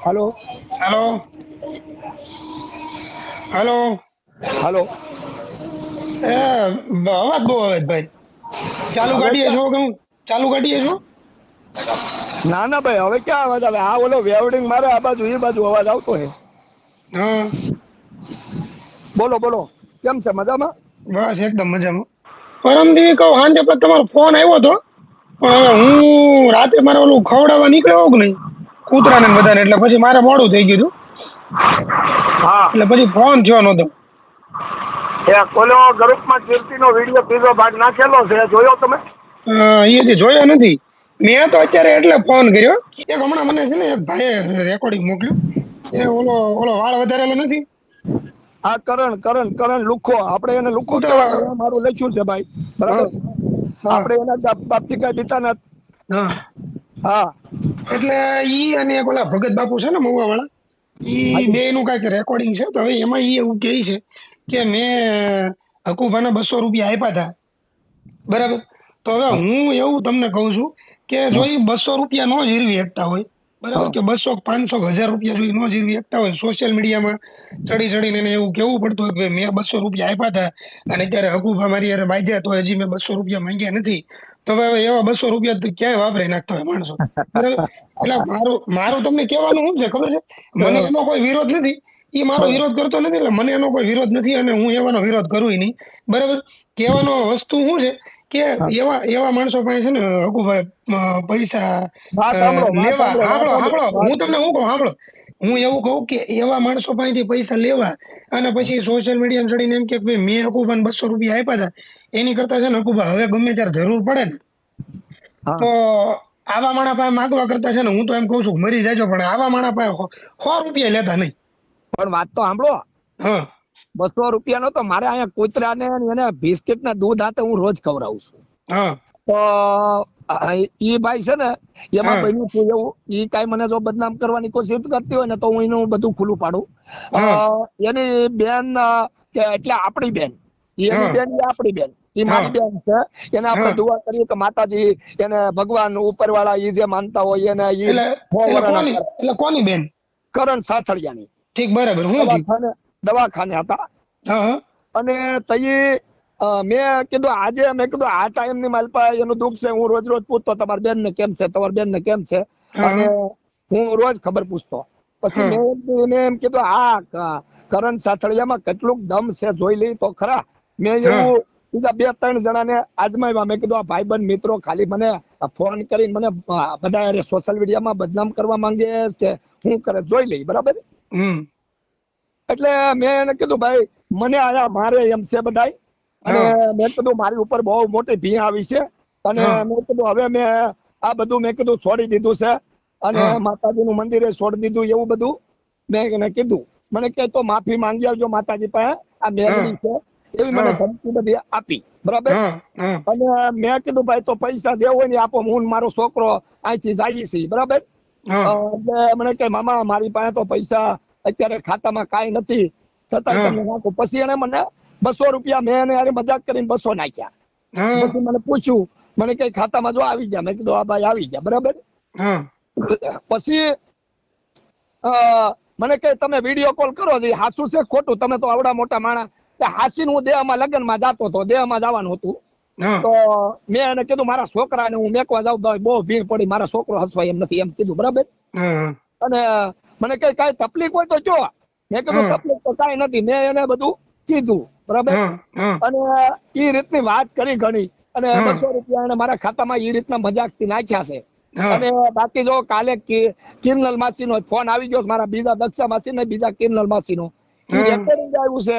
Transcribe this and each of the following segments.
હાલો hello hello. હાલો. એ અવાજ બહુ આવે છે ભાઈ. ચાલુ હવે કાઢીએ છો ક્યાં? કે હું ચાલુ કાઢીએ છો? ના ના ભાઈ, હવે ક્યાં અવાજ આવે? આ ઓલો વેવડિંગ મારે આ બાજુ એ બાજુ અવાજ આવતો હે. હા, બોલો બોલો, કેમ છે? મજામાં? બસ એકદમ મજામાં. પરમદી કહું સાંજે પછી તમારો ફોન આવ્યો હતો, પણ હવે હું રાતે મારે ઓલું ખવડાવવા નીકળ્યો કે નહીં કૂતરાને ને બધાને, એટલે પછી મારે મોડું થઈ ગયું હતું, હા. એટલે પછી ફોન થયો નતો. એ ઓલો ગ્રુપમાં કીર્તિનો વિડીયો બીજો ભાગ નાખેલો છે, જોયો તમે? એ જે જોયો નથી મેં તો અત્યારે એટલે ફોન કર્યો. એક હમણાં મને છે ને એક ભાઈએ રેકોર્ડિંગ મોકલ્યું. એ ઓલો ઓલો વાળ વધારેલો નથી, આ કરણ કરણ કરણ લુખો, આપણે એને લુખો કૂતરા. કહેવાનું મારું લખ્યું છે ભાઈ, હા બરાબર? હા આપણે એના બાપથી કઈ બીતા નથી. હા. હા એટલે ઈ અને એક ઓલા ભગત બાપુ છે ને મહુવા વાળા, ઈ હાજી. બે નું કઈક રેકોર્ડિંગ છે. તો હવે એમાં ઈ એવું કહે છે કે મેં હકુભાને 200 રૂપિયા આપ્યા હતા, બરાબર? તો હવે હા હું એવું તમને કહું છું કે જો હા ઈ 200 રૂપિયા નો જીરવી શકતા હોય, બરાબર, હા કે 200 500 1000 રૂપિયા જો ઈ નો જીરવી શકતા હોય, સોશિયલ મીડિયામાં ચડી ચડીને એને એવું કેવું પડતું હોય કે મેં 200 રૂપિયા આપ્યા હતા અને અત્યારે હકુભા મારી યાર બાંધ્યા તો હજી મેં 200 રૂપિયા માંગ્યા નથી, તો હવે એવા 200 રૂપિયા તો ક્યાંય વાપરી નાખતા હોય માણસો, બરાબર? એટલે મારું મારું તમને કહેવાનું શું છે ખબર છે? મને હા, એનો કોઈ વિરોધ નથી, એ મારો હા વિરોધ કરતો નથી, એટલે મને એનો કોઈ વિરોધ નથી અને હું એવાનો વિરોધ કરું નહીં, બરાબર? કહેવાનો વસ્તુ શું છે કે હા. એવા એવા માણસો પાસે છે ને હકુભાઈ પૈસા વાત સાંભળો, વાત લેવા. સાંભળો, વાત સાંભળો સાંભળો, સાંભળો, વાત. હું તમને શું કહું સાંભળો. હું એવું કહું કે એવા માણસો પાસેથી પૈસા લેવા અને પછી સોશિયલ મીડિયામાં ચડીને એમ કે ભાઈ મેં હકુભાને 200 રૂપિયા આપ્યા હતા, એની કરતા છે ને હકુભા હવે ગમે ત્યારે જરૂર પડે ને હા તો આવા માણા પાસે માગવા કરતા છે ને હું તો એમ કહું છું કે મરી જાજો, પણ આવા માણા પાસે 100 રૂપિયા લેતા નહીં. પણ વાત તો સાંભળો. હા 200 રૂપિયા નો તો મારે અહીંયા કૂતરાને એને બિસ્કિટ ના દૂધ હાથે હું રોજ ખવડાવું છું. હા તો ઈ ભાઈ છે ને, એમાં હા બન્યું હતું એવું, ઈ કાંઈ મને જો બદનામ કરવાની કોશિશ કરતી હોય ને તો હું એનું બધું ખુલ્લું પાડું. અ, હા એની બેન કે એટલે આપણી બેન, એની હા બેન એ આપણી બેન, એ હા મારી બેન છે. એને આપણે હા દુઆ કરીએ કે માતાજી એને ભગવાન ઉપરવાળા ઈ જે માનતા હોય એને ઈ એટલે 100 એટલે વર્ષના કોની કરે. એટલે કોની બેન? કરણ સાથળિયાની ઠીક, બરાબર, હું થયું? દવાખાને હતા. હા હા અને તઈ મેં કીધું આજે મેં કીધું આ ટાઈમ ની માલપા એનું દુઃખ છે. હું રોજ રોજ પૂછતો તમારી બેન ને કેમ છે, તમારી બેન ને કેમ છે, અને હા હું રોજ ખબર પૂછતો. પછી હા મેં એમ કીધું આ કરણ સાથળિયામાં કેટલુંક દમ છે જોઈ લઈ તો ખરા. મેં હા એવું બીજા 2-3 જણાને આજમાવ્યા. મેં કીધું આ ભાઈબંધ મિત્રો ખાલી મને ફોન કરીને મને બધા સોશિયલ મીડિયામાં બદનામ કરવા માંગે છે, શું કરે જોઈ લઈ, બરાબર? હમ એટલે મેં એને કીધું ભાઈ મને આયા મારે એમ છે બધાય, અને હા મેં કીધું મારી ઉપર બહુ મોટી ભી આવી છે, અને હા મેં કીધું હવે મેં આ બધું મેં કીધું છોડી દીધું છે, અને હા માતાજીનું મંદિરે છોડી દીધું, એવું બધું મેં એને કીધું. મને કહે તો માફી માંગી આવજો માતાજી પાસે, આ હા મેલડી છે એવી મને હા ધમકી બધી આપી, બરાબર? હા હા અને મેં કીધું ભાઈ તો પૈસા જે હોય ને આપો, હું ને મારો છોકરો અહીંથી જઈએ છીએ, બરાબર? હા એટલે મને કહે મામા મારી પાસે તો પૈસા અત્યારે ખાતામાં કાંઈ નથી, છતાંય હા તમને નાખું. પછી એને મને 200 રૂપિયા, મેં એને યાર મજાક કરીને 200 નાખ્યા. હા પછી મને પૂછ્યું, મને કઈ ખાતામાં જો આવી ગયા. મેં કીધું આ ભાઈ આવી ગયા, બરાબર? હા પછી મને કહે તમે વિડીયો કોલ કરો, હાસું છે ખોટું? તમે તો આવડા મોટા માણા. હાસીને હું દેહમાં લગ્નમાં જતો હતો, દેહમાં જવાનું હતું. હા તો મેં એને કીધું મારા છોકરાને હું મેકવા જાઉં, બહુ ભીડ પડી, મારા છોકરો હસવાય એમ નથી, એમ કીધું, બરાબર? હા અને મને કઈ કાંઈ તકલીફ હોય તો જો. મેં કીધું હા તકલીફ તો કાંઈ નથી, મેં એને બધું કીધું, બરાબર? હા હા અને એ રીતની વાત કરી ઘણી, અને હા 200 રૂપિયા એને મારા ખાતામાં એ રીતના મજાકથી નાખ્યા છે. હા અને બાકી જો કાલે કિરનલ માસીનો ફોન આવી ગયો, મારા બીજા દક્ષા માસી ને બીજા કિરનલ માસીનો, એ હા રેકોર્ડિંગ આવ્યું છે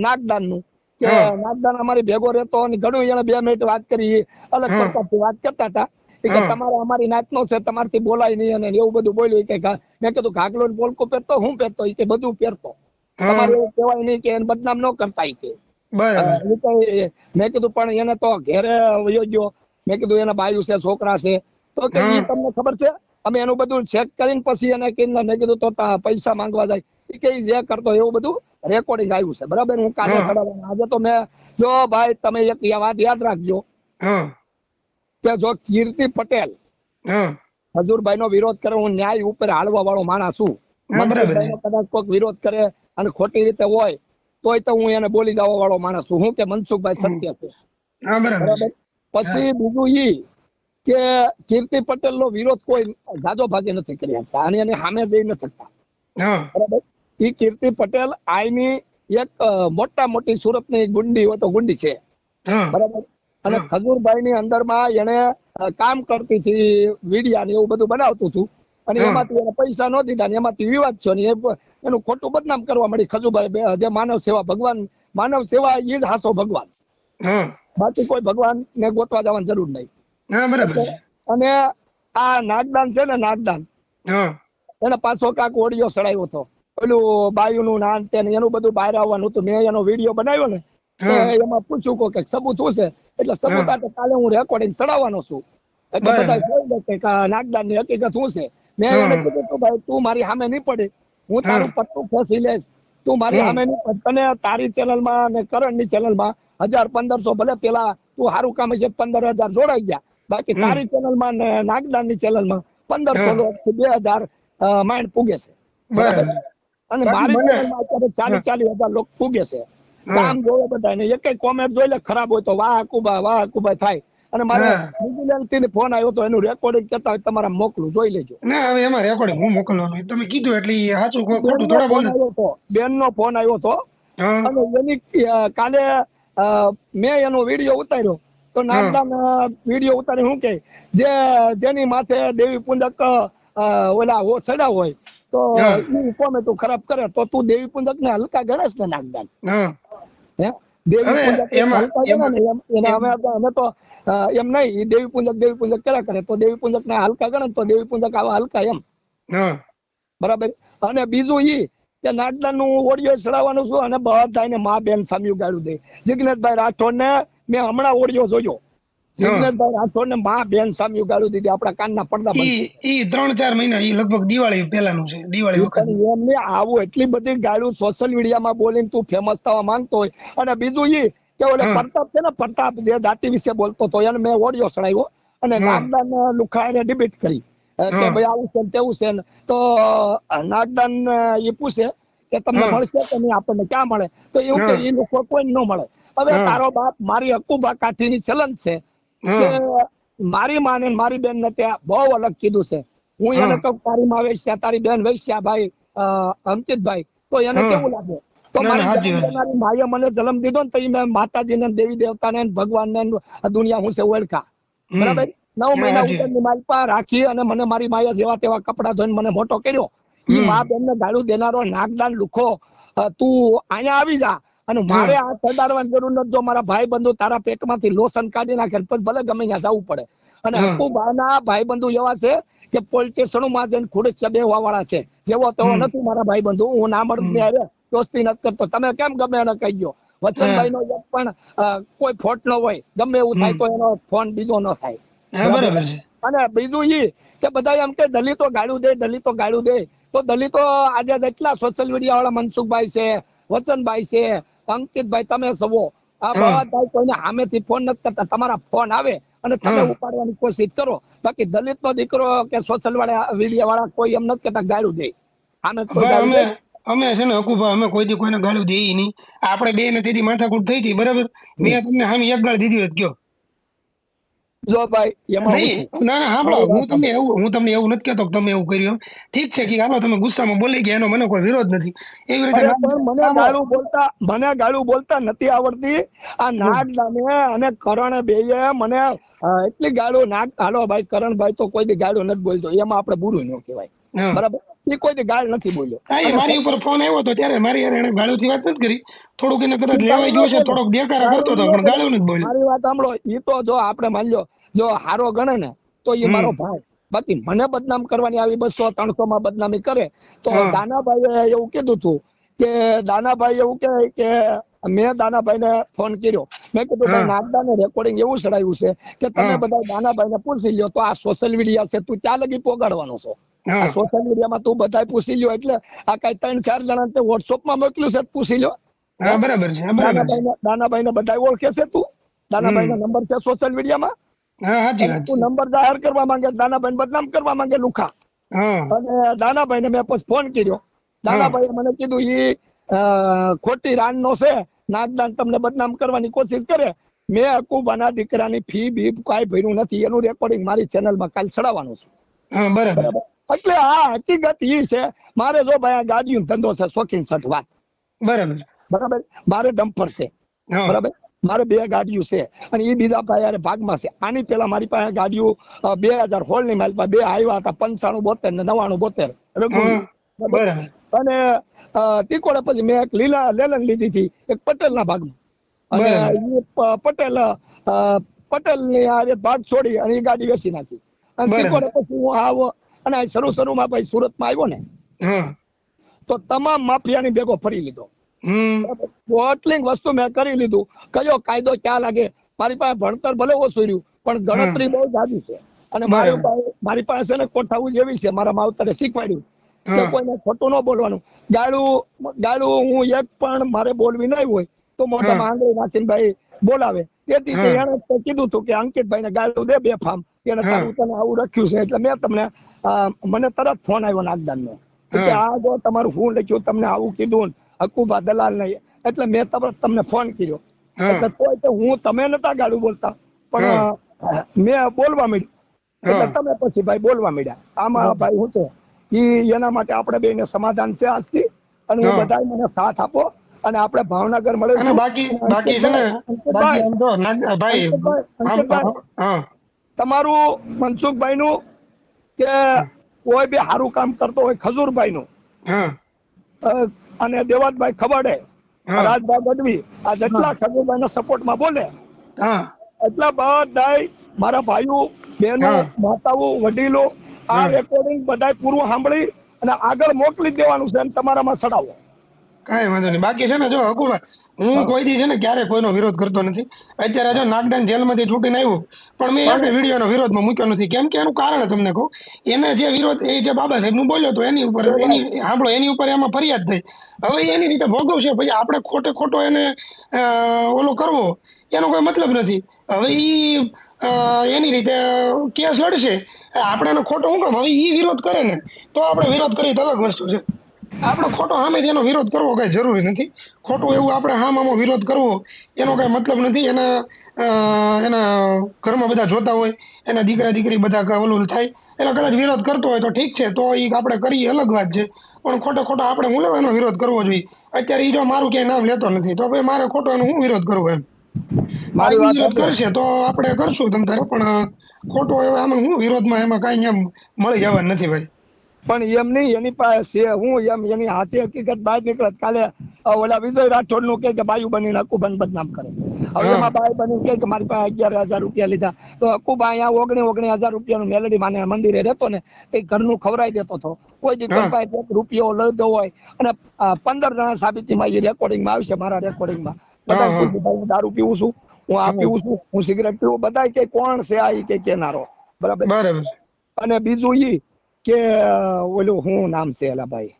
નાગદાનનું, કે હા નાગદાન અમારી ભેગો રહેતો, અને ઘણું એને 2 મિનિટ વાત કરી, અલગ હા પ્રકારથી વાત કરતા હતા. કે હા તમારે અમારી નાતનો છે, તમારથી બોલાય નહીં, અને એવું બધું બોલ્યું. કે મેં કીધું ઘાગલો ને પોલકો પહેરતો, હું પહેરતો? કે બધું પહેરતો. હા તમારે એવું કહેવાય નહીં કે એને બદનામ ન કરતા. કે બરાબર. મેં કીધું પણ એને તો ઘેરે વયો ગયો. મેં કીધું એના બાયુ છે, છોકરા છે, તો કે ઈ હા તમને ખબર છે? અમે એનું બધું ચેક કરીને પછી એને કીધું. મેં કીધું તો પૈસા માંગવા જાય, એ કે જે કરતો એવું બધું રેકોર્ડિંગ આવ્યું છે, બરાબર? હું કાલે હા ચડાવવાનું. આજે તો મેં જો ભાઈ તમે એક વાત યાદ રાખજો, હા કે જો કીર્તિ પટેલ, હા ખજૂરભાઈ નો વિરોધ કરે, હું ન્યાય ઉપર હાલવા વાળો માણસ છું. હા, બરાબર છે. મનસુખભાઈનો કદાચ કોઈક વિરોધ કરે અને ખોટી રીતે હોય તોય તો હું એને બોલી જવા વાળો માણસ છું. હું કે મનસુખભાઈ સત્ય છે. હા, બરાબર છે. બરાબર. પછી બીજું ઈ કે કીર્તિ પટેલ નો વિરોધ કોઈ જાજો ભાગે નથી કરી શકતા અને એની સામે જઈ નથી શકતા. હા, બરાબર. ઈ કીર્તિ પટેલ આઈની એક મોટી સુરતની ગુંડી હોય તો ગુંડી છે. હા, બરાબર. અને હા. ખજૂરભાઈ ની અંદર માં એને કામ કરતી હતી, વિડિયા ને એવું બધું બનાવતું હતું અને હા. એમાંથી એને પૈસા ન દીધા ને એમાંથી વિવાદ છે ને એનું ખોટું બદનામ કરવા મળી ખજૂરભાઈ. જે માનવ સેવા ભગવાન, માનવ સેવા એ જ હાસો ભગવાન, હા, બાકી કોઈ ભગવાન ને ગોતવા જવાની જરૂર નહીં. હા, બરાબર છે. અને આ નાગદાન છે ને, નાગદાન હા, એને પાછો કાક ઓડિયો સડાયો હતો, પેલું બાયુનું નાન તે ને એનું બધું બહાર આવવાનું હતું. મેં એનો વિડીયો બનાવ્યો ને તો હા, એમાં પૂછ્યું કે સબૂત શું છે, એટલે સબૂત હા. આ કાલે હું રેકોર્ડિંગ ચડાવવાનો છું એટલે બરાબર. બધા જોઈ લે કે નાગદાન ની હકીકત શું છે. મેં એને હા, કીધું તું ભાઈ તું મારી સામે નહીં પડે, હું હા. તારું પટ્ટું ખેંચી લઈશ, તું મારી હા, સામે નહીં પડે. અને તારી ચેનલમાં અને કરણની ચેનલમાં 1000-1500 ભલે પેલા તું સારું કામ છે 15,000 જોડાઈ ગયા, બાકી હમ. તારી ચેનલમાં ને નાગદાનની ચેનલમાં 1500 થી 2000 માઇન્ડ પૂગે છે. બરાબર. બરાબર. અને બાકી મારી મને ચેનલમાં અત્યારે 40,000 લોકો પૂગે છે. હા, કામ જોવે બધા ને એક કોમેન્ટ જોઈ લે ખરાબ હોય તો વાહ કુબા થાય. અને મારે હા. વિજિલન્સથી ફોન આવ્યો તો એનું રેકોર્ડિંગ કરતા હોય તમારા મોકલું, જોઈ લેજો. ના, હવે એમાં રેકોર્ડિંગ હું મોકલવાનું તમે કીધું એટલે ઈ સાચું ખોટું બેનનો થોડા ફોન બોલે. આવ્યો હતો, બેનનો ફોન આવ્યો હતો હા, અને એની કાલે મેં એનો વિડીયો ઉતાર્યો તો હા, નાગદાન વિડીયો ઉતારી શું કે જેની માથે દેવી પુંજક ઓલા ચડ્યા હોય તો હા, ઈ કોમેન્ટ ખરાબ કરે તો તું દેવી પુંજક ને હલકા ગણેશ ને નાગદાન? હા. હે દેવી હવે પુંજક એમાં હલકા ગણે એમાં ને એને એમ અમે તો એમ નહીં, ઈ દેવી પુંજક કર્યા કરે તો દેવી પુંજક ને હલકા ગણે તો દેવી પુંજક આવા હલકા એમ. હા, બરાબર. અને બીજું ઈ કે નાગદાન નું ઓડિયો ચડાવવાનું છું અને બધાને મા બેન સામ્યું ગાળું દે. જિગ્નેશભાઈ રાઠોડ ને મેં હમણાં ઓડિયો જોયો, હા. જિગ્નેશભાઈ રાઠોડ ને મા બેન સામ્યું ગાળું દીધી, આપણા કાનના પડદા બંધ ઈ થઈ ઈ 3-4 મહિના ઈ લગભગ દિવાળી પહેલાનું છે, દિવાળી ગયા. વખતનું. પણ એમને આવું એટલી બધી ગાળું સોશિયલ મીડિયામાં બોલીને તું ફેમસ થવા માંગતો હોય. અને બીજું ઈ કે ઓલે હા, પ્રતાપ છે ને, પ્રતાપ જે જાતિ વિશે બોલતો હતો એને મેં ઓડિયો ચડાવ્યો અને હા, નાગદાન લુખાઈને ડિબેટ કરી કે હા, ભાઈ આવું છે ને તેવું છે ને. તો નાગદાન એ પૂછે કે તમને હા, મળશે કે નહીં, આપણને ક્યાં મળે? તો એવું કે હા, એ લોકો કોઈ ન મળે. હવે હા, તારો બાપ મારી હકુબા કાઠીની ચલન છે કે હા, મારી માને ને મારી બેન ને ત્યાં બહુ અલગ કીધું છે. હું એને હા, કહું તારી માં વેશ્યા, તારી બેન વેશ્યા ભાઈ અંકિતભાઈ, તો એને હા. કેવું લાગે? તો ના, ના, મારી સાચી જાન વાત છે. દેનારી માએ મને જન્મ દીધો ને તો ઈ મેં માતાજીને, દેવી દેવતાને, ભગવાનને આ દુનિયા હું છે ઓળખા. હમ. બરાબર. 9 હા, મહિના સાચી વાત. ઉદરની માલપા રાખી અને મને મારી માએ જેવા તેવા કપડા ધોઈને મને મોટો કર્યો. ઈ હમ. મા બેન ને ગાળું દેનારો નાગદાન લુખો, તું અહીંયા આવી જા અને હા, મારે આ ચડાડવાની જરૂર નથી. જો મારા ભાઈ બંધુ તારા પેટમાંથી લોસન કાઢી નાખે પછી ભલે ગમે ત્યાં જવું પડે. અને હા, હકુબાના ભાઈ બંધુ એવા છે કે પોલીસ સ્ટેશનોમાં જઈને ખુડે બેહવા વાળા છે. જેવો તેવો હમ, નથી મારા ભાઈ બંધુ. હું ના મળું હમ. ત્યારે દોસ્તી નથી કરતો. તમે કેમ ગમે એને કહી ગયો? હા, વચનભાઈ નો એક પણ કોઈ ફોટ ન હોય, ગમે એવું થાય હમ. તો એનો ફોન બીજો ન થાય. હા, બરાબર. બરાબર છે. અને બીજું ઈ કે બધા એમ કે દલિતો ગાળું દે, દલિતો ગાળું દે. તો દલિતો આજે જેટલા સોશિયલ મીડિયા વાળા મનસુખભાઈ છે, વચનભાઈ છે, અંકિતભાઈ, તમે સવો આ હા, બધા કોઈને સામેથી ફોન નથી કરતા. તમારા ફોન આવે અને તમે હા. ઉપાડવાની કોશિશ કરો. બાકી દલિત નો દીકરો કે સોશિયલ વાળા મીડિયા વાળા કોઈ એમ નથી કેતા ગાળું દે. આમે કોઈ ભાઈ ગાળું અમે દે? અમે છે ને હકુભા અમે કોઈ દી કોઈને ગાળું દેઈ નહીં. આપણે બે ને તેથી માથાકૂટ થઈ હતી બરાબર. મેં તમને સામે એક ગાળ દીધી હોત કયો? જો ભાઈ એમાં હું નહીં. છું, ના, ના, સાંભળો. મારી વાત હું તમને એવું નથી કહેતો કે તમે એવું કર્યું એમ. ઠીક છે કે હાલો તમે ગુસ્સામાં બોલી ગયા એનો મને કોઈ વિરોધ નથી. એવી રીતે અરે પણ મને ગાળું બોલતા નથી આવડતી. આ હમ. નાગદાને અને કરણે બેયે મને એટલી ગાળું હાલો ભાઈ કરણભાઈ તો કોઈ દી ગાળું નથી બોલતો, એમાં આપણે બુરું ન કહેવાય. હા. બરાબર. એ કોઈ દી ગાળ નથી બોલ્યો. હા, એ અને મારી ઉપર ફોન આવ્યો હતો ત્યારે મારી યાર એને ગાળુંથી વાત નથી કરી. થોડુંક એને કદાચ ઈ લેવાઈ ગાળું ગયો ન છે, બોલે, થોડોક દેકારા કરતો ગાળું ઈ હતો ન પણ બોલે. ગાળું નથી બોલ્યો. મારી વાત સાંભળો. ઈ તો જો આપણે માની લો જો હારો ગણે ને તો ઈ મારો હમ. ભાઈ. બાકી મને બદનામ કરવાની આવી 200-300 માં બદનામી કરે તો હા, દાનાભાઈએ એવું કીધું હતું કે દાનાભાઈ એવું કે મેં દાનાભાઈને ફોન કર્યો. મેં કીધું ભાઈ હા, નાગદાને રેકોર્ડિંગ એવું ચડાવ્યું છે કે તમે હા, બધા દાનાભાઈને પૂછી લ્યો તો આ સોશિયલ મીડિયા છે, તું ત્યાં લગી પોગાડવાનો છો. આ હા, સોશિયલ મીડિયામાં તું બધા પૂછી લ્યો એટલે આ કઈ 3-4 જણા તે વોટ્સઅપમાં મોકલ્યું છે, પૂછી લ્યો. હે? હા, બરાબર છે. હા, બરાબર છે. દાનાભાઈને બધા ઓળખે છે તું? દાનાભાઈનો હમ. નંબર છે સોશિયલ મીડિયામાં? હા સાચી વાત તું છે. નંબર જાહેર કરવા માંગે, દાનાભાઈ બદનામ કરવા માંગે લુખા. હા અને દાનાભાઈ ને મેં પછી ફોન કર્યો. દાનાભાઈએ મને કીધું ઈ ખોટી રાન નો છે, નાગદાન તમને બદનામ કરવાની કોશિશ કરે. મેં અકુબાના દીકરાની ફી બી કાંઈ ભર્યું નથી, એનું રેકોર્ડિંગ મારી ચેનલમાં કાલ ચડાવવાનું છું. હા બરાબર બરાબર. એટલે આ હકીકત ઈ છે. મારે જો ભાઈ આ ગાડીનો ધંધો છે, શોખીન સઠ વાત. બરાબર. બરાબર. મારે ડમ્પર છે. હા બરાબર. મારે 2 ગાડીઓ છે અને એ બીજા ભાઈ ભાગમાં છે. આની પેલા મારી પાસે ગાડીઓ 2016 ની મારી પાસે 2 આવ્યા હતા, 95 72 ને 99 72 રઘુની. હા બરાબર. અને તીકોડા પછી મેં એક લેલન લીધી હતી, એક પટેલના ભાગમાં. અને બરાબર. પટેલ ની આ ભાગ છોડી અને એ ગાડી વેચી નાખી. અને બરાબર. તીકોડા પછી હું આવો અને શરૂમાં ભાઈ સુરતમાં આવ્યો ને, હા તો તમામ માફિયાની ભેગો ફરી લીધો. બોટલિંગ વસ્તુ મેં કરી લીધું. કયો કાયદો ક્યાં લાગે? મારી પાસે ભણતર ભલે ઓછું રહ્યું, પણ ગણતરી બહુ જાજી છે. અને મારી પાસે છે ને કોઠાવું જેવી છે. મારા માવતરે શીખવાડ્યું કે કોઈને ખોટું ન બોલવાનું. ગાળું હું એક પણ મારે બોલવી નહીં હોય તો મોઢામાં આંગળી નાખીને ભાઈ બોલાવે. તેથી એને કીધું હતું કે અંકિતભાઈ ને ગાળું દે બેફામ, એને તારું તને આવું રાખ્યું છે. એટલે મેં તમને મને તરત ફોન આવ્યો નાગદાન નો કે આ જો તમારું હું લખ્યું, તમને આવું કીધું હકુબા દલાલ નહીં. એટલે મેં તરત તમને ફોન કર્યો. એટલે તો હું તમે નતા ગાળું બોલતા, પણ મેં બોલવા માંડ્યું. એટલે તમે પછી ભાઈ બોલવા માંડ્યા. આમાં ભાઈ શું છે એના માટે આપણે બેને સમાધાન છે આજથી. અને હું બધા મને સાથ આપો અને આપણે ભાવનગર મળીશું. બાકી છે ને બાકી આમ તો ભાઈ તમારું મનસુખભાઈ નું કે કોઈ બી સારું કામ કરતો હોય, ખજૂરભાઈ નું અને દેવાતભાઈ ખબડે, રાજભાઈ ગઢવી, આ જેટલા ખજૂરભાઈ ના સપોર્ટમાં બોલે એટલા બધા મારા ભાઈઓ, બહેનો, માતાઓ, વડીલો આ રેકોર્ડિંગ બધા પૂરું સાંભળી અને આગળ મોકલી દેવાનું છે. તમારામાં ચડાવો. કાંઈ વાંધો નહીં. બાકી છે ને જો હકુભાઈ, હું કોઈ દી છે ને ક્યારે કોઈનો વિરોધ કરતો નથી. અત્યારે જો નાગદાન જેલમાંથી છૂટીને આવ્યું, પણ મેં એક વિડીયોનો વિરોધમાં મૂક્યો નથી. કેમ કે એનું કારણ તમને કહું. એને જે વિરોધ એ જે બાબા સાહેબ નું બોલ્યો હતો એની ઉપર એની ઉપર એમાં ફરિયાદ થઈ. હવે એની રીતે ભોગવશે. ભાઈ આપણે ખોટો એને ઓલો કરવો એનો કોઈ મતલબ નથી. હવે એની રીતે કેસ લડશે. આપણે એનો ખોટો શું કામ? હવે ઈ વિરોધ કરે ને તો આપણે વિરોધ કરીએ તો અલગ વસ્તુ છે. આપણે ખોટો સામેથી એનો વિરોધ કરવો કઈ જરૂરી નથી. ખોટું એવું આપણે સામામાં વિરોધ કરવો એનો કઈ મતલબ નથી. એના ઘરમાં બધા જોતા હોય, એના દીકરા દીકરી બધા ઓલું થાય, એનો કદાચ વિરોધ કરતો હોય તો ઠીક છે, તો એ આપણે કરીએ અલગ વાત છે. પણ ખોટો આપણે હું એનો વિરોધ કરવો જોઈએ. અત્યારે ઈ જો મારું ક્યાંય નામ લેતો નથી તો ભાઈ મારે ખોટો એનો હું વિરોધ કરવો એમ. મારી વાત વિરોધ કરશે તો આપણે કરશું તમ તારે, પણ ખોટો આમાં હું વિરોધમાં એમાં કઈ એમ મળી જવાનું નથી ભાઈ. પણ એમ નહીં, એની પાસે હું એમ એની હાથે હકીકત બહાર નીકળત. કાલે ઓલા વિજય રાઠોડ નું કે બાયુ બનીને અકુબાને બદનામ કરે. હવે એમાં બાય બની કે મારી પાસે 11,000 રૂપિયા લીધા, તો અકુબા અહીંયા 19,000 રૂપિયાનું મેલડી માને મંદિરે રહેતો ને, એ ઘરનું ખવડાવી દેતો હતો. કોઈ દી કોઈ પાસે 1 રૂપિયો લીધો હોય અને 15 જણા સાબિતીમાં એ રેકોર્ડિંગમાં આવશે, મારા રેકોર્ડિંગમાં બધા હું દારૂ પીવું છું, હું આ પીવું છું, હું સિગરેટ પીવું, બધા કે કોણ છે આ કે કેનારો. બરાબર. અને બીજું ઈ કે ઓલું હું નામ છે એલા ભાઈ,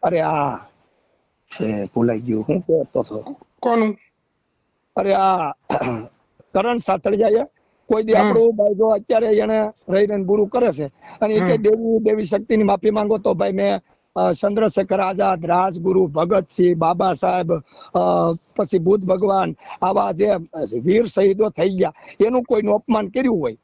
અરે આ ભૂલાઈ ગયું, હું કહેતો હતો કોનું? અરે આ કરણ સાતળિયા. કોઈ દી આપણું ભાઈ જો અત્યારે એને રહીને ગુરુ કરે છે અને એ કે દેવી શક્તિની માફી માંગો, તો ભાઈ મેં ચંદ્રશેખર આઝાદ, રાજગુરુ, ભગતસિંહ, બાબા સાહેબ, પછી બુદ્ધ ભગવાન, આવા જે વીર શહીદો થઈ ગયા એનું કોઈનું અપમાન કર્યું હોય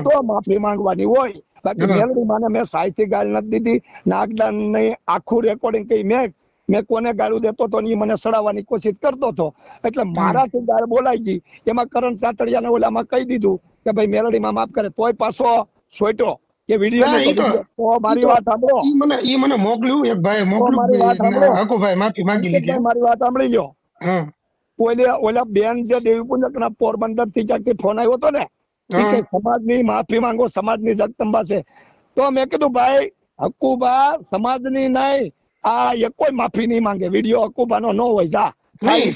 તો માફી માંગવાની હોય. બાકી મેલડી માને મેં સાહિત્ય ગાળ નથી દીધી. નાગદાન ને આખું રેકોર્ડિંગ કઈ મેં કોને ગાળું દેતો હતો એ મને સડાવવાની કોશિશ કરતો હતો. એટલે મારાથી ગાળ બોલાઈ ગઈ. એમાં કરણ સાતળિયાને ઓલામાં કહી દીધું કે ભાઈ મેલડીમાં માફ કરે, તોય પાછો સોઈટો કે વિડીયો તો મારી વાત સાંભળો. ઈ મને મોકલ્યું એક ભાઈ મોકલ્યું, હકુભાઈ માફી માંગી લીધી. મારી વાત સાંભળી લ્યો. ઓલા બેન જે દેવી પૂજક ના પોરબંદર થી ક્યાંકથી ફોન આવ્યો હતો ને, સમાજની માફી માંગો, સમાજની જગદંબા છે. તો મેં કીધું ભાઈ હકુબા સમાજની નહીં, આ એક કોઈ માફી નહીં માંગે. વિડીયો હકુબાનો ન હોય, જા નહીં,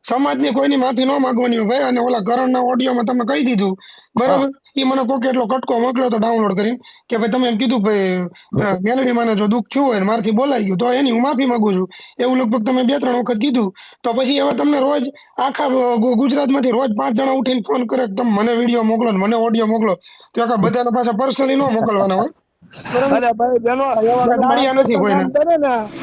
સમાજની કોઈની માફી ન માંગવાની હોય ભાઈ. અને ઓલા કરણના ઓડિયોમાં તમે કહી દીધું, બરાબર. એ મને કોકે એટલો કટકો મોકલ્યો તો ડાઉનલોડ કરીને કે ભાઈ તમે એમ કીધું ભાઈ મેલડીમાંને જો દુઃખ થયું હોય ને મારાથી બોલાઈ ગયું તો એની હું માફી માંગુ છું, એવું લગભગ તમે 2-3 વખત કીધું. તો પછી હવે તમને રોજ આખા ગુજરાતમાંથી રોજ 5 જણા ઉઠીને ફોન કરે કે તમે મને વિડીયો મોકલો ને મને ઓડિયો મોકલો, તો આખા બધાને પાછા પર્સનલી ન મોકલવાના હોય, બરાબર. અરે ભાઈ બેનો દાડિયા નથી કોઈને.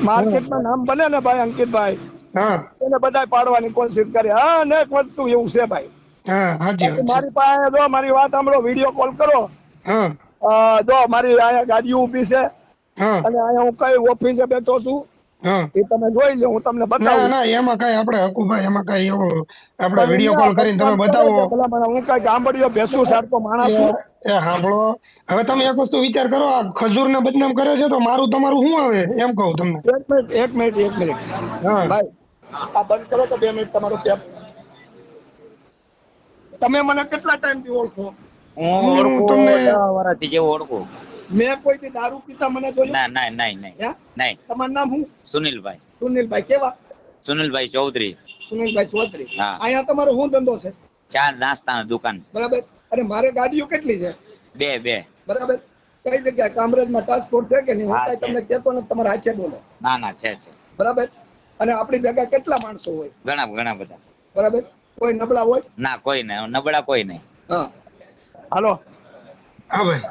માર્કેટમાં નામ બને ને ભાઈ અંકિતભાઈ, હા એને બધાય પાડવાની કોશિશ કરી. હા અનેક વસ્તુ એવું છે ભાઈ. હા, સાચી વાત છે. મારી પાસે જો મારી વાત સાંભળો, વિડીયો કોલ કરો. હા જો મારી અહીંયા ગાડીઓ ઊભી છે હા અને અહીંયા હું કઈ ઓફિસે બેઠો છું હા. એ તમે જોઈ લો, હું તમને ના બતાવું. ના, એમાં કઈ આપણે હકુભાઈ, એમાં કઈ એવો આપણે પણ વિડીયો એમને કોલ કરીને તમે બતાવો. ભલા મને હું કઈ ગામડીઓ બેસું સારતો માણસ છું. એ સાંભળો, હવે તમે એક વસ્તુ વિચાર કરો, આ ખજૂરને બદનામ કરે છે તો મારું તમારું શું આવે એમ કહું તમને. એક મિનિટ હા ભાઈ, આ બંધ કરો તો 2 મિનિટ તમારું પેપ. તમે મને કેટલા ટાઈમથી ઓળખો? હું ઓળખું, તમને 10 વર્ષથી જેવું ઓળખું. મેં કોઈથી દારૂ પીતા મને જોયું? ના નહીં. હે? તમારું નામ શું? સુનિલભાઈ સુનિલભાઈ કેવા? સુનિલભાઈ ચૌધરી. સુનિલભાઈ ચૌધરી. હા. અહીંયા તમારો શું ધંધો છે? ચા નાસ્તાની દુકાન છે. બરાબર. અને મારે ગાડીઓ કેટલી છે? બે. બરાબર. કઈ જગ્યાએ? કામરેજમાં ટ્રાન્સપોર્ટ છે કે નહીં? હું હા, કાંઈ છે. તમને કહેતો નથી, તમારા હાચે બોલો. ના છે. બરાબર. અને આપણી ભેગા કેટલા માણસો હોય? ઘણા બધા. બરાબર. કોઈ નબળા હોય? ના, કોઈ નહીં, નબળા કોઈ નહીં. હા. હાલો. હા ભાઈ.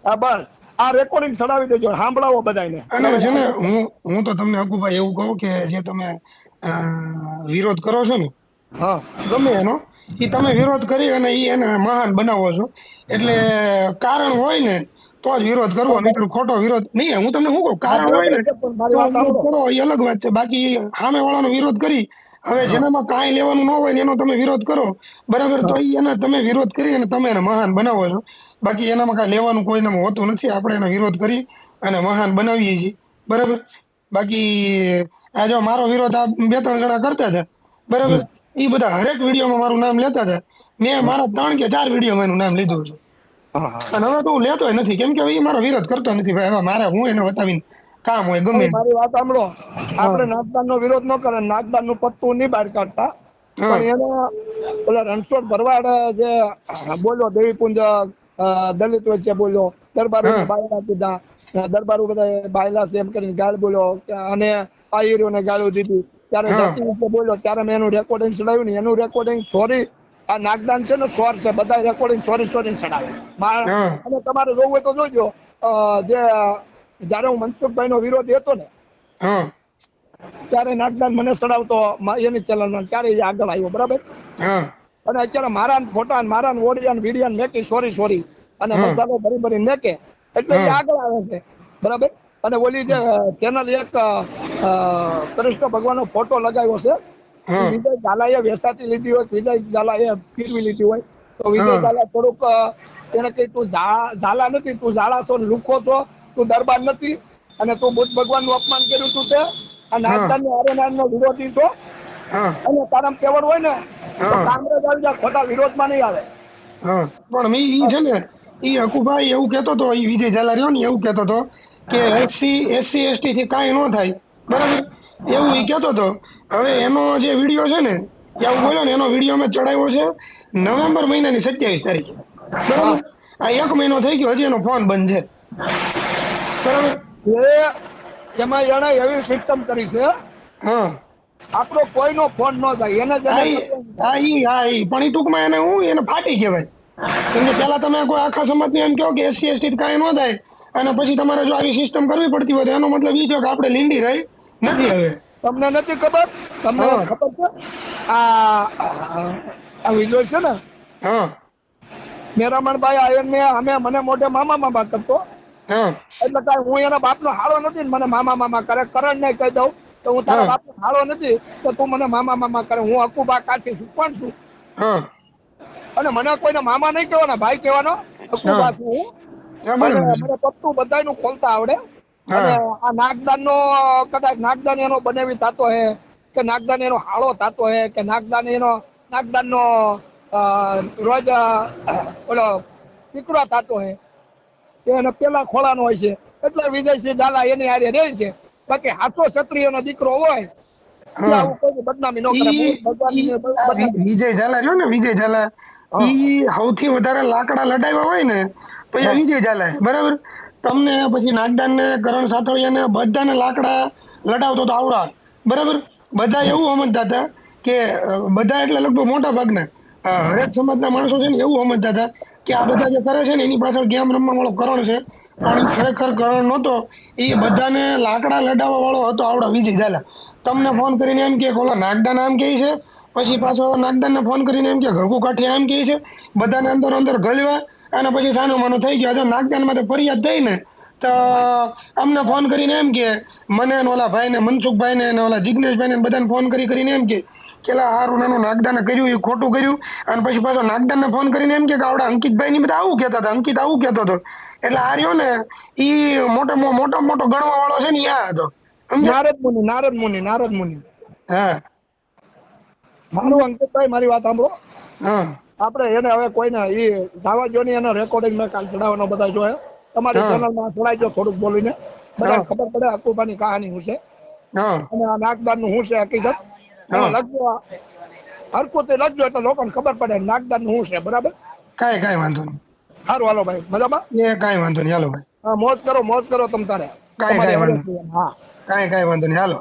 હા બસ. આ રેકોર્ડિંગ ચડાવી દેજો, સાંભળાવો બધાને. અને છે ને હું તો તમને હકુભાઈ એવું કહું કે જે તમે વિરોધ કરો છો ને, હા. ગમે એનો, એ તમે વિરોધ કરી અને એને મહાન બનાવો છો. એટલે કારણ હોય ને તો જ વિરોધ કરવો, નહીંતર ખોટો વિરોધ નહીં. હું તમને શું કહું, કારણ હોય ને તો વિરોધ કરો, એ અલગ વાત છે. બાકી સામે વાળાનો વિરોધ કરી, હવે જેનામાં કાંઈ લેવાનું ન હોય ને એનો તમે વિરોધ કરો, બરાબર, તો એને તમે વિરોધ કરી અને તમે એને મહાન બનાવો છો. બાકી એનામાં કાંઈ લેવાનું કોઈનામાં હોતું નથી. આપણે એનો વિરોધ કરી અને મહાન બનાવીએ છીએ, બરાબર. બાકી આ જો મારો વિરોધ આ 2-3 જણા કરતા હતા, બરાબર, એ બધા હરેક વિડીયોમાં મારું નામ લેતા હતા. મેં મારા 3 કે 4 વિડીયોમાં એનું નામ લીધું છે. અને હવે તો હું લેતોય નથી, કેમ કે એ મારો વિરોધ કરતો નથી ભાઈ. હવે મારે હું એને બતાવીને કામ હોય ગમે. મારી વાત સાંભળો, આપણે નાગદાન નો વિરોધ ન કરે, નાગદાન નું પત્તું નહીં બહાર કાઢતા, પણ એને ઓલા રણછોડ ભરવાડ જે બોલ્યો દેવીપુંજ દલિત વચ્ચે બોલ્યો, દરબારો બાયલા કીધા, દરબારો બધા બાયલા છે એમ કરીને ગાળ બોલ્યો, અને આયરીઓને ગાળો દીધી, ત્યારે જાતિ વિશે બોલ્યો, ત્યારે મેં એનું રેકોર્ડિંગ ચડાવ્યું ને એનું રેકોર્ડિંગ સોરી, આ નાગદાન છે ને સોર છે, બધા રેકોર્ડિંગ સોરી ચડાવે. અને તમારે જોવું હોય તો જોજો, જે જયારે હું મનસુખભાઈ નો વિરોધ હતો ને ત્યારે નાગદાન મને ચડાવતો એની ચલનમાં, ત્યારે એ આગળ આવ્યો, બરાબર. અને અત્યારે મારા ફોટા, મારા ઓડિયા વિડિયા મેકી સોરી અને મસાલો ભરી મેકે, એટલે એ આગળ આવે છે, બરાબર. અને ઓલી જે ચેનલ એક કૃષ્ણ ભગવાન નો ફોટો લગાવ્યો છે, વિજય ઝાલાએ વેસાતી લીધી હોય, વિજય ઝાલાએ ફીરવી લીધી હોય, તો વિજય ઝાલા થોડુંક એને કહી તું ઝાલા નથી, તું ઝાલા છો, લુખો છો, તું દરબાર નથી, અને તું બુદ્ધ ભગવાન નું અપમાન કર્યું તું તે, આ નાગદાન ની હરેનાર નો વિરોધી છો, અને તારામ કેવડ હોય ને તો કામરેજ આવી જાય, ખોટા વિરોધમાં નહીં આવે. પણ ઈ છે ને, ઈ હકુભાઈ એવું કેતો હતો, ઈ વિજય ઝાલા રહ્યો ને, એવું કેતો હતો કે એસસી એસટી થી કાંઈ ન થાય, બરાબર, એવું ઈ કેતો હતો. હવે એનો જે વિડીયો છે ને, એવું બોલ્યો ને, એનો વિડીયો મેં ચડાવ્યો છે નવેમ્બર મહિનાની 27 તારીખે, બરાબર. આ 1 મહિનો થઈ ગયો, હજી એનો ફોન બંધ છે, બરાબર. એમાં એને એવી સિસ્ટમ કરી છે, આપણો કોઈનો ફોન ન થાય એને પણ ઈ ટૂંકમાં એને એને ફાટી કહેવાય. કેમ કે પેલા તમે કોઈ આખા સમાજને એમ કહો કે એસસી એસટી કાંઈ ન થાય, અને પછી તમારે જો આવી સિસ્ટમ કરવી પડતી હોય તો એનો મતલબ ઈ છે કે આપણે લીંડી રહી નથી. હવે તમને નથી ખબર? તમને ખબર છે આ વિજય છે ને, મેરામણભાઈ આયર ને અમે મને મોઢે મામા કરતો, એટલે કાંઈ હું એના બાપનો હાળો નથી ને મને મામા કરે. કરણ ને કહી દઉં તો હું તારા બાપનો હાળો નથી તો તું મને મામા કરે. હું હકુબા કાઠી છું, કોણ છું? અને મને કોઈને મામા નહીં કહેવાના, ભાઈ કહેવાનો, હકુબા છું હું. મને પત્તું બધાયનું ખોલતા આવડે. અને આ નાગદાન નો કદાચ નાગદાન એનો બનાવી થતો હે, કે નાગદાન એનો હાળો થતો હે, કે નાગદાન નો રોજ ઓલો દીકરો થતો હે, એને પેલા ખોળાનો હોય છે, એટલે વિજયસિંહ ઝાલા એની હારે રહે છે. બાકી હાથો ક્ષત્રિય નો દીકરો હોય કે આવું કોઈ બદનામી ન કરે. વિજય ઝાલા રહ્યો ને, વિજય ઝાલા, ઈ સૌથી વધારે લાકડા લડાવ્યા હોય ને તો એ વિજય ઝાલા છે, બરાબર. તમને પછી નાગદાન ને કરણ સાથળિયા ને બધાને લાકડા લડાવતો તો આવડા, બરાબર. બધા એવું સમજતા હતા કે બધા એટલે લગભગ મોટા ભાગના હરેક સમાજના માણસો છે ને એવું સમજતા હતા કે આ બધા જે કરે છે ને એની પાછળ ગેમ રમવા વાળો કરણ છે, પણ ઈ ખરેખર કરણ નહોતો. એ બધાને લાકડા લડાવવા વાળો હતો આવડા વિજય ઝાલા. તમને ફોન કરીને એમ કે ઓલા નાગદાન આમ કહે છે, પછી પાછો નાગદાનને ફોન કરીને એમ કે ઘરકુ કાઠિયા એમ કહે છે, બધાને અંદર અંદર ગળવા અને પછી સાનું માનું થઈ ગયા. જો નાગદાનમાં તો ફરિયાદ થઈ ને તો અમને ફોન કરીને એમ કે મને ને ઓલા ભાઈને મનસુખભાઈ ને ઓલા જિગ્નેશભાઈ ને બધાને ફોન કરીને એમ કે કેલા હારું નાનું નાગદાને કર્યું એ ખોટું કર્યું. અને પછી પાછો નાગદાનને ફોન કરીને એમ કે આવડા અંકિતભાઈ ની બધા આવું કહેતા હતા, અંકિત આવું કહેતો હતો. એટલે આ રહ્યો ને ઈ મોટો ગણવા વાળો છે ને ઈ આ હતો. નારદ મુનિ. હા મારું અંકિતભાઈ મારી વાત સાંભળો. હા આપણે એને હવે કોઈને ઈ સાવાજો ની એનો રેકોર્ડિંગ મેં કાલ ચડાવવાનો બધા જોયા. તમારી ચેનલમાં ચડાવજો થોડુંક બોલીને, બધા ખબર પડે અકુબાની કહાની શું છે અને આ નાગદાન નું શું છે હકીકત. લખજો હરકુતે લખજો એટલે લોકોને ખબર પડે નાગદાન નું શું છે, બરાબર. કાંઈ વાંધો નહીં. સારું હાલો ભાઈ, મજામાં. કાંઈ વાંધો નહીં, હાલો ભાઈ. હા, મોજ કરો તમ તારે. કાંઈ વાંધો નહીં. હા, કાંઈ વાંધો નહીં, હાલો.